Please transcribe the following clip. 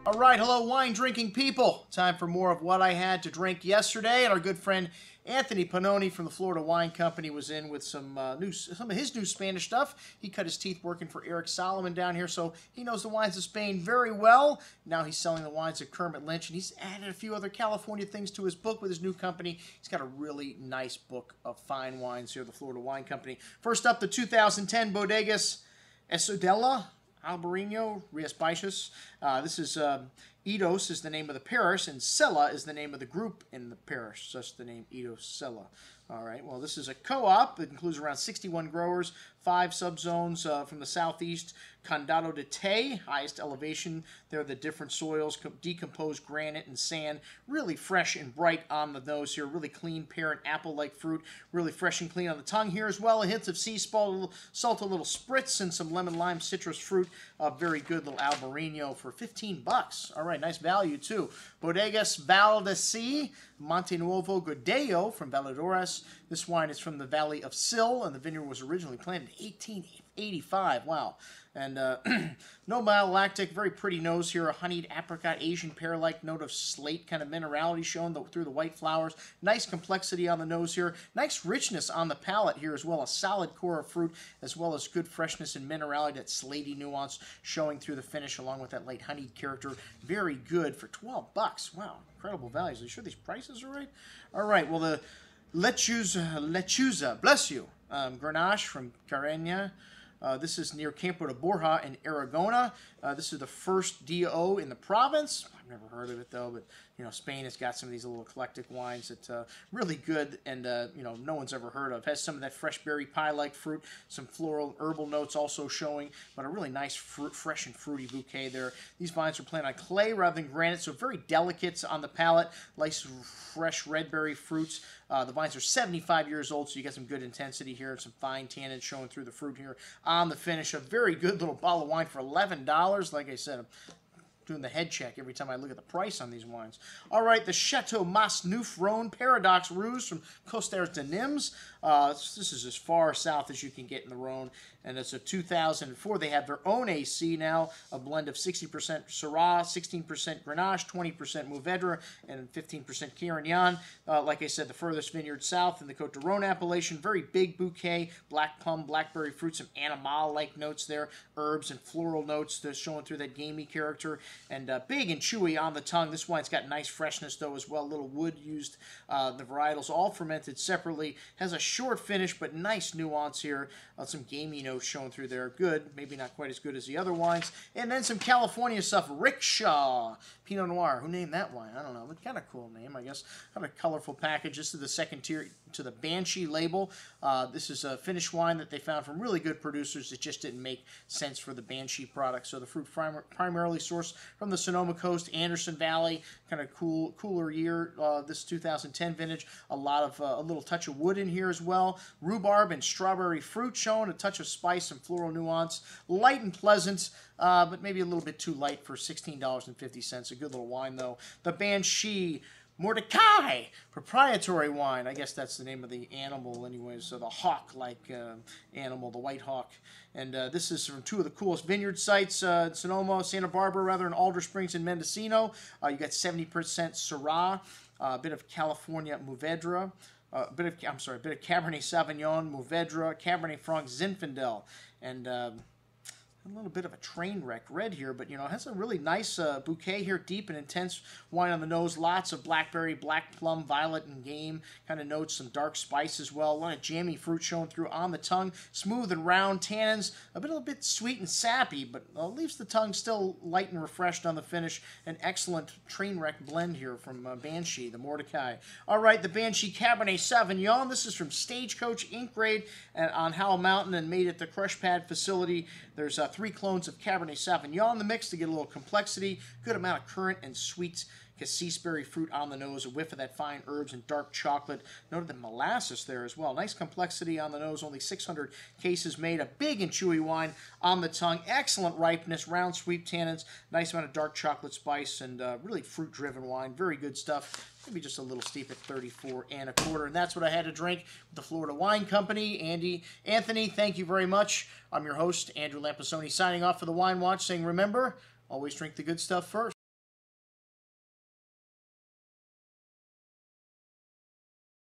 All right, hello, wine-drinking people. Time for more of what I had to drink yesterday. And our good friend Anthony Panoni from the Florida Wine Company was in with some of his new Spanish stuff. He cut his teeth working for Eric Solomon down here, so he knows the wines of Spain very well. Now he's selling the wines of Kermit Lynch, and he's added a few other California things to his book with his new company. He's got a really nice book of fine wines here, the Florida Wine Company. First up, the 2010 Bodegas Eidosela. Albarino, Rias Baixas. This is Eidos is the name of the parish, and Sela is the name of the group in the parish. Such the name Eidosela. All right, well, this is a co-op that includes around 61 growers, 5 subzones from the southeast. Condado de Te, highest elevation. There are the different soils, decomposed granite and sand. Really fresh and bright on the nose here. Really clean pear and apple-like fruit. Really fresh and clean on the tongue here as well. Hints of sea salt, a little spritz, and some lemon lime citrus fruit. Very good little Albarino for 15 bucks. All right, nice value too. Bodegas Valdesi, Monte Nuevo Gordeo from Valladolid. This wine is from the Valley of Sil, and the vineyard was originally planted in 1885. Wow. And no malolactic, very pretty nose here. A honeyed apricot, Asian pear-like note of slate kind of minerality shown through the white flowers. Nice complexity on the nose here. Nice richness on the palate here as well. A solid core of fruit as well as good freshness and minerality. That slaty nuance showing through the finish along with that light honeyed character. Very good for 12 bucks. Wow, incredible values. Are you sure these prices are right? All right, well, the Lechuza, bless you, Grenache from Carena. This is near Campo de Borja in Aragona. This is the first DO in the province. I've never heard of it though, but you know, Spain has got some of these little eclectic wines that really good and you know, no one's ever heard of. Has some of that fresh berry pie-like fruit, some floral herbal notes also showing, but a really nice fresh and fruity bouquet there. These vines are planted on clay rather than granite, so very delicate on the palate. Nice fresh red berry fruits. The vines are 75 years old, so you get some good intensity here and some fine tannins showing through the fruit here on the finish. A very good little bottle of wine for $11. Like I said, I'm doing the head check every time I look at the price on these wines. All right, the Chateau Mas Neuf Rhone Paradox Rouge from Costères de Nimes. This is as far south as you can get in the Rhone, and it's a 2004. They have their own AC now, a blend of 60% Syrah, 16% Grenache, 20% Mourvedre, and 15% Carignan. Like I said, the furthest vineyard south in the Côte de Rhône appellation. Very big bouquet, black plum, blackberry fruit, some animal-like notes there, herbs and floral notes showing through that gamey character, and big and chewy on the tongue. This wine's got nice freshness, though, as well. Little wood used. The varietals all fermented separately. Has a short finish, but nice nuance here. Some gamey notes showing through there. Good. Maybe not quite as good as the other wines. And then some California stuff. Rickshaw Pinot Noir. Who named that wine? I don't know. But kind of cool name, I guess. Kind of a colorful package. This is the second tier to the Banshee label. This is a finished wine that they found from really good producers. It just didn't make sense for the Banshee product. So the fruit primarily sourced from the Sonoma Coast, Anderson Valley. Kind of cooler year. This 2010 vintage. A little touch of wood in here as well. Rhubarb and strawberry fruit shown. A touch of spice and floral nuance. Light and pleasant, but maybe a little bit too light for $16.50. A good little wine though. The Banshee Mordecai, proprietary wine. I guess that's the name of the animal anyways, so the hawk-like animal, the white hawk. And this is from two of the coolest vineyard sites, Sonoma, Santa Barbara, rather, in Alder Springs and Mendocino. You got 70% Syrah, a bit of California Mourvedre, a bit of Cabernet Sauvignon, Mourvedre, Cabernet Franc, Zinfandel, and a little bit of a train wreck red here, but you know, it has a really nice bouquet here, deep and intense wine on the nose, lots of blackberry, black plum, violet, and game kind of notes, some dark spice as well, a lot of jammy fruit showing through on the tongue, smooth and round tannins, a little bit sweet and sappy, but leaves the tongue still light and refreshed on the finish. An excellent train wreck blend here from Banshee, the Mordecai. All right, the Banshee Cabernet Sauvignon. This is from Stagecoach Ink Grade on Howell Mountain and made at the Crush Pad facility. There's 3 clones of Cabernet Sauvignon in the mix to get a little complexity, good amount of currant and sweet cassis berry fruit on the nose, a whiff of that fine herbs and dark chocolate. Noted the molasses there as well. Nice complexity on the nose, only 600 cases made. A big and chewy wine on the tongue. Excellent ripeness, round sweet tannins, nice amount of dark chocolate spice, and really fruit-driven wine. Very good stuff. Maybe just a little steep at 34 1/4. And that's what I had to drink with the Florida Wine Company. Anthony, thank you very much. I'm your host, Andrew Lampasoni, signing off for the Wine Watch, saying remember, always drink the good stuff first.